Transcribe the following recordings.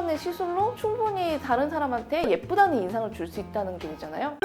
번의 시술로 충분히 다른 사람한테 예쁘다는 인상을 줄 수 있다는 게 있잖아요.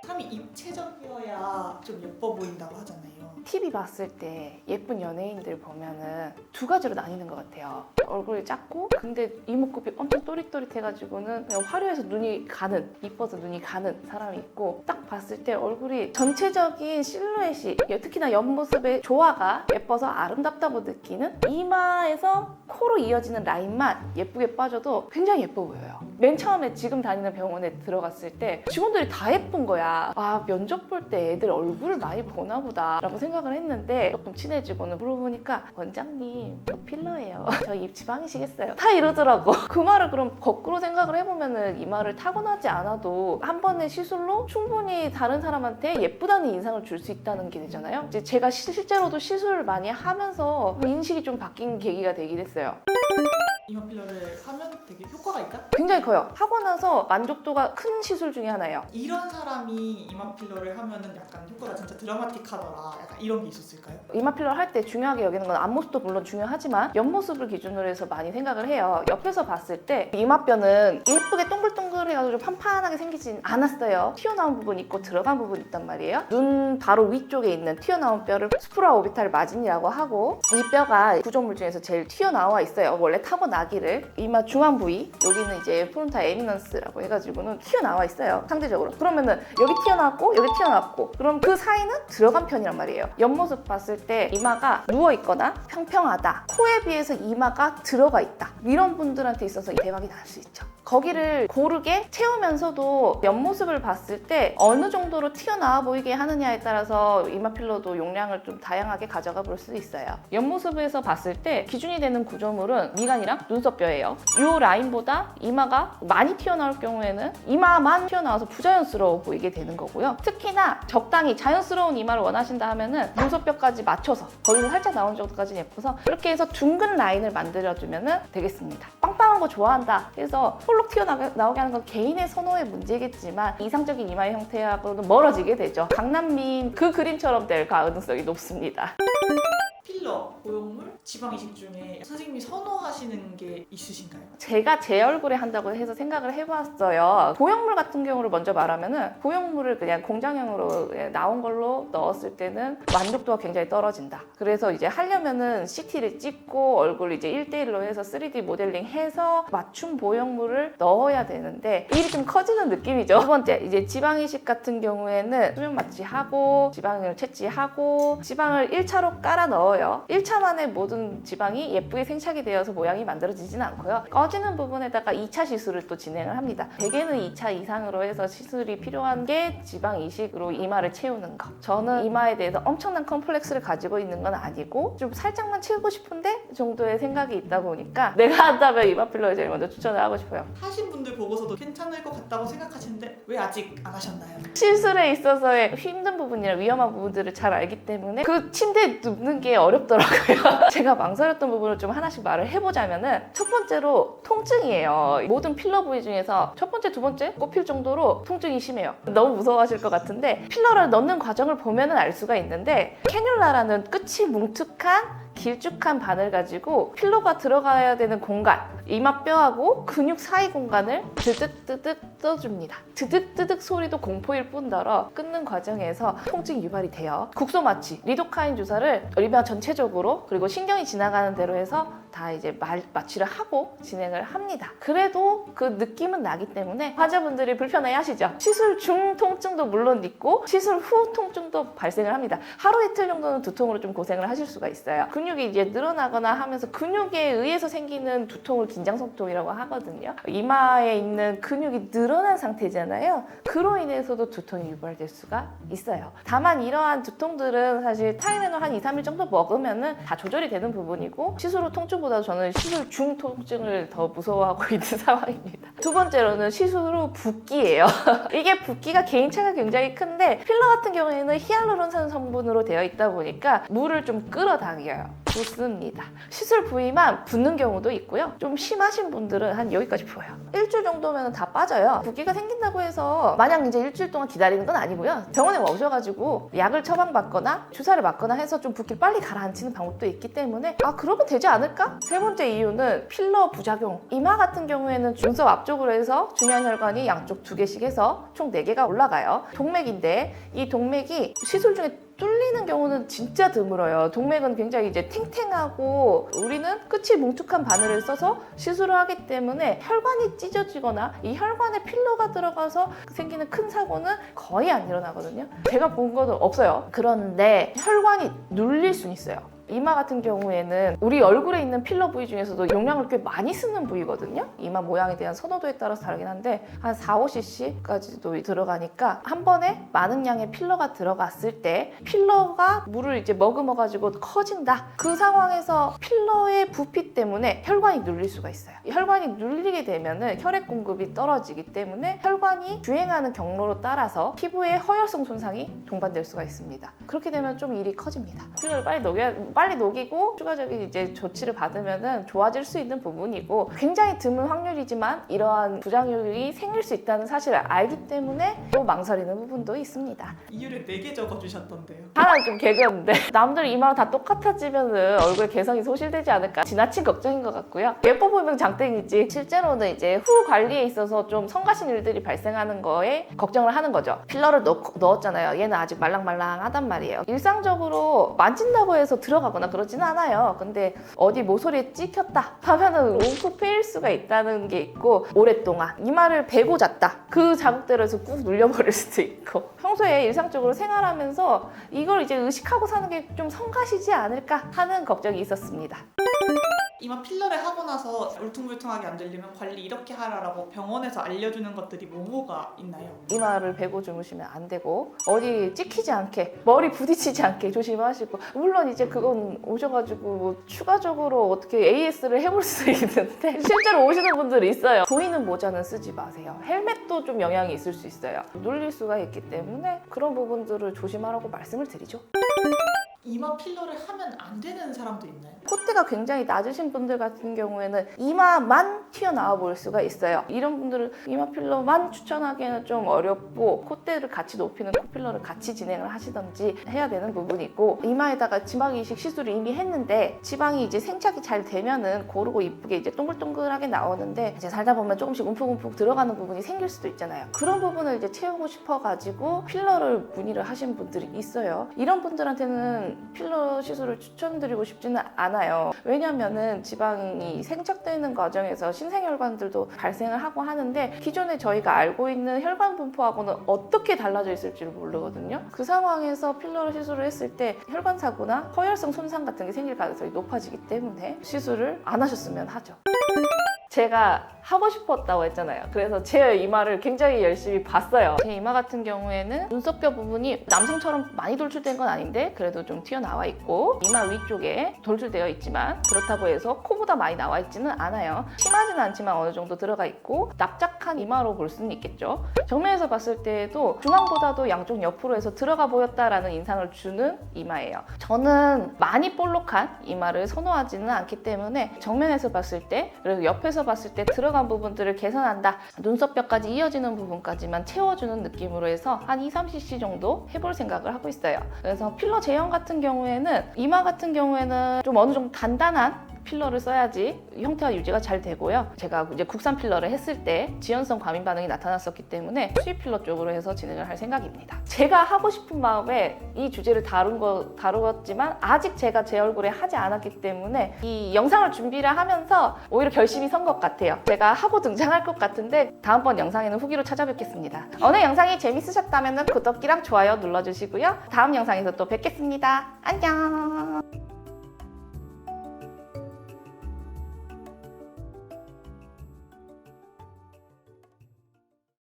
사람이 입체적이어야 좀 예뻐 보인다고 하잖아요. TV 봤을 때 예쁜 연예인들 보면은 두 가지로 나뉘는 것 같아요. 얼굴이 작고 근데 이목구비 엄청 또릿또릿해가지고는 그냥 화려해서 눈이 가는, 이뻐서 눈이 가는 사람이 있고, 딱 봤을 때 얼굴이 전체적인 실루엣이, 특히나 옆모습의 조화가 예뻐서 아름답다고 느끼는, 이마에서 코로 이어지는 라인만 예쁘게 빠져도 굉장히 예뻐 보여요. 맨 처음에 지금 다니는 병원에 들어갔을 때 직원들이 다 예쁜 거야. 아, 면접 볼 때 애들 얼굴을 많이 보나 보다 라고 생각을 했는데, 조금 친해지고는 물어보니까 원장님 저 필러예요. 저 입 지방이시겠어요? 다 이러더라고. 그 말을 그럼 거꾸로 생각을 해보면은 이마를 타고나지 않아도 한 번의 시술로 충분히 다른 사람한테 예쁘다는 인상을 줄 수 있다는 게 되잖아요. 이제 제가 실제로도 시술을 많이 하면서 인식이 좀 바뀐 계기가 되긴 했어요. 이마 필러를 하면 되게 효과가 있다? 굉장히 커요. 하고 나서 만족도가 큰 시술 중에 하나예요. 이런 사람이 이마 필러를 하면은 약간 효과가 진짜 드라마틱하더라. 약간 이런 게 있었을까요? 이마 필러를 할 때 중요하게 여기는 건 앞모습도 물론 중요하지만 옆모습을 기준으로 해서 많이 생각을 해요. 옆에서 봤을 때 이마뼈는 예쁘게 동글동글해가지고 좀 판판하게 생기진 않았어요. 튀어나온 부분 있고 들어간 부분 있단 말이에요. 눈 바로 위쪽에 있는 튀어나온 뼈를 수프라 오비탈 마진이라고 하고, 이 뼈가 구조물 중에서 제일 튀어나와 있어요. 원래 타고나기를. 이마 중앙 부위, 여기는 이제 프론타 에미넌스라고 해가지고는 튀어나와 있어요. 상대적으로. 그러면은 여기 튀어나왔고 여기 튀어나왔고, 그럼 그 사이는 들어간 편이란 말이에요. 옆모습 봤을 때 이마가 누워있거나 평평하다, 코에 비해서 이마가 들어가 있다, 이런 분들한테 있어서 대박이 날 수 있죠. 거기를 고르게 채우면서도 옆모습을 봤을 때 어느 정도로 튀어나와 보이게 하느냐에 따라서 이마 필러도 용량을 좀 다양하게 가져가 볼 수 있어요. 옆모습에서 봤을 때 기준이 되는 구조물은 미간이랑 눈썹뼈예요. 이 라인보다 이마가 많이 튀어나올 경우에는 이마만 튀어나와서 부자연스러워 보이게 되는 거고요. 특히나 적당히 자연스러운 이마를 원하신다 하면은 눈썹뼈까지 맞춰서 거기서 살짝 나오는 정도까지 예뻐서 이렇게 해서 둥근 라인을 만들어주면 되겠습니다. 빵빵한 거 좋아한다 해서 폴록 튀어나오게 하는 건 개인의 선호의 문제겠지만 이상적인 이마의 형태하고는 멀어지게 되죠. 강남민 그 그림처럼 될 가능성이 높습니다. 필러, 보형물, 지방 이식 중에 선생님이 선호하시는 게 있으신가요? 제가 제 얼굴에 한다고 해서 생각을 해봤어요. 보형물 같은 경우를 먼저 말하면은, 보형물을 그냥 공장형으로 나온 걸로 넣었을 때는 만족도가 굉장히 떨어진다. 그래서 이제 하려면은 CT를 찍고 얼굴 이제 1대1로 해서 3D 모델링 해서 맞춤 보형물을 넣어야 되는데 일이 좀 커지는 느낌이죠. 두 번째, 이제 지방 이식 같은 경우에는 수면 마취하고 지방을 채취하고 지방을 1차로 깔아 넣어요. 1차만에 모든 지방이 예쁘게 생착이 되어서 모양이 만들어지지는 않고요. 꺼지는 부분에다가 2차 시술을 또 진행을 합니다. 대개는 2차 이상으로 해서 시술이 필요한 게 지방 이식으로 이마를 채우는 거. 저는 이마에 대해서 엄청난 컴플렉스를 가지고 있는 건 아니고 좀 살짝만 채우고 싶은데 정도의 생각이 있다 보니까 내가 한다면 이마 필러를 제일 먼저 추천을 하고 싶어요. 하신 분들 보고서도 괜찮을 것 같다고 생각하시는데 왜 아직 안 하셨나요? 시술에 있어서의 힘든 부분이나 위험한 부분들을 잘 알기 때문에 그 침대에 눕는 게 어렵더라고요. 제가 망설였던 부분을 좀 하나씩 말을 해보자면은, 첫 번째로 통증이에요. 모든 필러 부위 중에서 첫 번째, 두 번째 꼽힐 정도로 통증이 심해요. 너무 무서워하실 것 같은데 필러를 넣는 과정을 보면은 알 수가 있는데, 캐뉼라라는 끝이 뭉툭한 길쭉한 바늘 가지고 필러가 들어가야 되는 공간, 이마뼈하고 근육 사이 공간을 드득드득 떠줍니다. 드득드득 소리도 공포일 뿐더러 끊는 과정에서 통증이 유발이 돼요. 국소 마취, 리도카인 주사를 이마 전체적으로 그리고 신경이 지나가는 대로 해서 다 이제 마취를 하고 진행을 합니다. 그래도 그 느낌은 나기 때문에 환자분들이 불편해 하시죠. 시술 중 통증도 물론 있고 시술 후 통증도 발생을 합니다. 하루 이틀 정도는 두통으로 좀 고생을 하실 수가 있어요. 근육이 이제 늘어나거나 하면서 근육에 의해서 생기는 두통을 긴장성통이라고 하거든요. 이마에 있는 근육이 늘어난 상태잖아요. 그로 인해서도 두통이 유발될 수가 있어요. 다만 이러한 두통들은 사실 타이레놀 한 2, 3일 정도 먹으면은 다 조절이 되는 부분이고, 시술 후 통증보다 저는 시술 중 통증을 더 무서워하고 있는 상황입니다. 두 번째로는 시술 후 붓기예요. 이게 붓기가 개인차가 굉장히 큰데 필러 같은 경우에는 히알루론산 성분으로 되어 있다 보니까 물을 좀 끌어당겨요. 붓습니다. 시술 부위만 붓는 경우도 있고요. 좀 심하신 분들은 한 여기까지 부어요. 일주일 정도면 다 빠져요. 붓기가 생긴다고 해서 마냥 이제 일주일 동안 기다리는 건 아니고요. 병원에 오셔가지고 약을 처방받거나 주사를 맞거나 해서 좀 붓기를 빨리 가라앉히는 방법도 있기 때문에 그러면 되지 않을까? 세 번째 이유는 필러 부작용. 이마 같은 경우에는 눈썹 앞쪽으로 해서 중요한 혈관이 양쪽 2개씩 해서 총 4개가 올라가요. 동맥인데 이 동맥이 시술 중에 뚫리는 경우는 진짜 드물어요. 동맥은 굉장히 이제 탱탱하고 우리는 끝이 뭉툭한 바늘을 써서 시술을 하기 때문에 혈관이 찢어지거나 이 혈관에 필러가 들어가서 생기는 큰 사고는 거의 안 일어나거든요. 제가 본 거는 없어요. 그런데 혈관이 눌릴 수는 있어요. 이마 같은 경우에는 우리 얼굴에 있는 필러 부위 중에서도 용량을 꽤 많이 쓰는 부위거든요. 이마 모양에 대한 선호도에 따라서 다르긴 한데 한 4-5cc까지도 들어가니까 한 번에 많은 양의 필러가 들어갔을 때 필러가 물을 이제 머금어가지고 커진다. 그 상황에서 필러의 부피 때문에 혈관이 눌릴 수가 있어요. 혈관이 눌리게 되면은 혈액 공급이 떨어지기 때문에 혈관이 주행하는 경로로 따라서 피부에 허혈성 손상이 동반될 수가 있습니다. 그렇게 되면 좀 일이 커집니다. 필러를 빨리 녹이고 추가적인 이제 조치를 받으면은 좋아질 수 있는 부분이고 굉장히 드문 확률이지만 이러한 부작용이 생길 수 있다는 사실을 알기 때문에 또 망설이는 부분도 있습니다. 이유를 4개 적어주셨던데요. 하나는 좀 개그였는데 남들 이마랑 다 똑같아지면은 얼굴에 개성이 소실되지 않을까 지나친 걱정인 것 같고요. 예뻐 보이면 장땡이지 실제로는 이제 후 관리에 있어서 좀 성가신 일들이 발생하는 거에 걱정을 하는 거죠. 필러를 넣었잖아요. 얘는 아직 말랑말랑하단 말이에요. 일상적으로 만진다고 해서 들어가거나 그러지는 않아요. 근데 어디 모서리에 찍혔다 하면은 움푹 패일 수가 있다는 게 있고 오랫동안 이마를 베고 잤다. 그 자국대로 해서 꾹 눌려버릴 수도 있고 평소에 일상적으로 생활하면서 이걸 이제 의식하고 사는 게 좀 성가시지 않을까 하는 걱정이 있었습니다. 이마 필러를 하고 나서 울퉁불퉁하게 안 들리면 관리 이렇게 하라라고 병원에서 알려주는 것들이 뭐가 있나요? 이마를 베고 주무시면 안 되고 어디 찍히지 않게 머리 부딪히지 않게 조심하시고 물론 이제 그건 오셔가지고 뭐 추가적으로 어떻게 AS를 해볼 수 있는데 실제로 오시는 분들이 있어요. 보이는 모자는 쓰지 마세요. 헬멧도 좀 영향이 있을 수 있어요. 눌릴 수가 있기 때문에 그런 부분들을 조심하라고 말씀을 드리죠. 이마 필러를 하면 안 되는 사람도 있나요? 콧대가 굉장히 낮으신 분들 같은 경우에는 이마만 튀어나와 볼 수가 있어요. 이런 분들은 이마 필러만 추천하기에는 좀 어렵고 콧대를 같이 높이는 코필러를 같이 진행을 하시던지 해야 되는 부분이 있고 이마에다가 지방 이식 시술을 이미 했는데 지방이 이제 생착이 잘 되면은 고르고 이쁘게 이제 동글동글하게 나오는데 이제 살다 보면 조금씩 움푹움푹 들어가는 부분이 생길 수도 있잖아요. 그런 부분을 이제 채우고 싶어가지고 필러를 문의를 하신 분들이 있어요. 이런 분들한테는 필러 시술을 추천드리고 싶지는 않아요. 왜냐면은 지방이 생착되는 과정에서 신생혈관들도 발생을 하고 하는데 기존에 저희가 알고 있는 혈관 분포하고는 어떻게 달라져 있을지를 모르거든요. 그 상황에서 필러 시술을 했을 때 혈관 사고나 허혈성 손상 같은 게 생길 가능성이 높아지기 때문에 시술을 안 하셨으면 하죠. 제가 하고 싶었다고 했잖아요. 그래서 제 이마를 굉장히 열심히 봤어요. 제 이마 같은 경우에는 눈썹뼈 부분이 남성처럼 많이 돌출된 건 아닌데 그래도 좀 튀어나와 있고 이마 위쪽에 돌출되어 있지만 그렇다고 해서 코보다 많이 나와 있지는 않아요. 심하지는 않지만 어느 정도 들어가 있고 납작한 이마로 볼 수는 있겠죠. 정면에서 봤을 때도 중앙보다도 양쪽 옆으로 해서 들어가 보였다라는 인상을 주는 이마예요. 저는 많이 볼록한 이마를 선호하지는 않기 때문에 정면에서 봤을 때 그리고 옆에서 봤을 때 들어간 부분들을 개선한다. 눈썹뼈까지 이어지는 부분까지만 채워주는 느낌으로 해서 한 2-3cc 정도 해볼 생각을 하고 있어요. 그래서 필러 제형 같은 경우에는 이마 같은 경우에는 좀 어느 정도 단단한 필러를 써야지 형태가 유지가 잘 되고요. 제가 이제 국산 필러를 했을 때 지연성 과민 반응이 나타났었기 때문에 수입 필러 쪽으로 해서 진행을 할 생각입니다. 제가 하고 싶은 마음에 이 주제를 다루었지만 아직 제가 제 얼굴에 하지 않았기 때문에 이 영상을 준비를 하면서 오히려 결심이 선 것 같아요. 제가 하고 등장할 것 같은데 다음번 영상에는 후기로 찾아뵙겠습니다. 오늘 영상이 재밌으셨다면 구독이랑 좋아요 눌러주시고요. 다음 영상에서 또 뵙겠습니다. 안녕.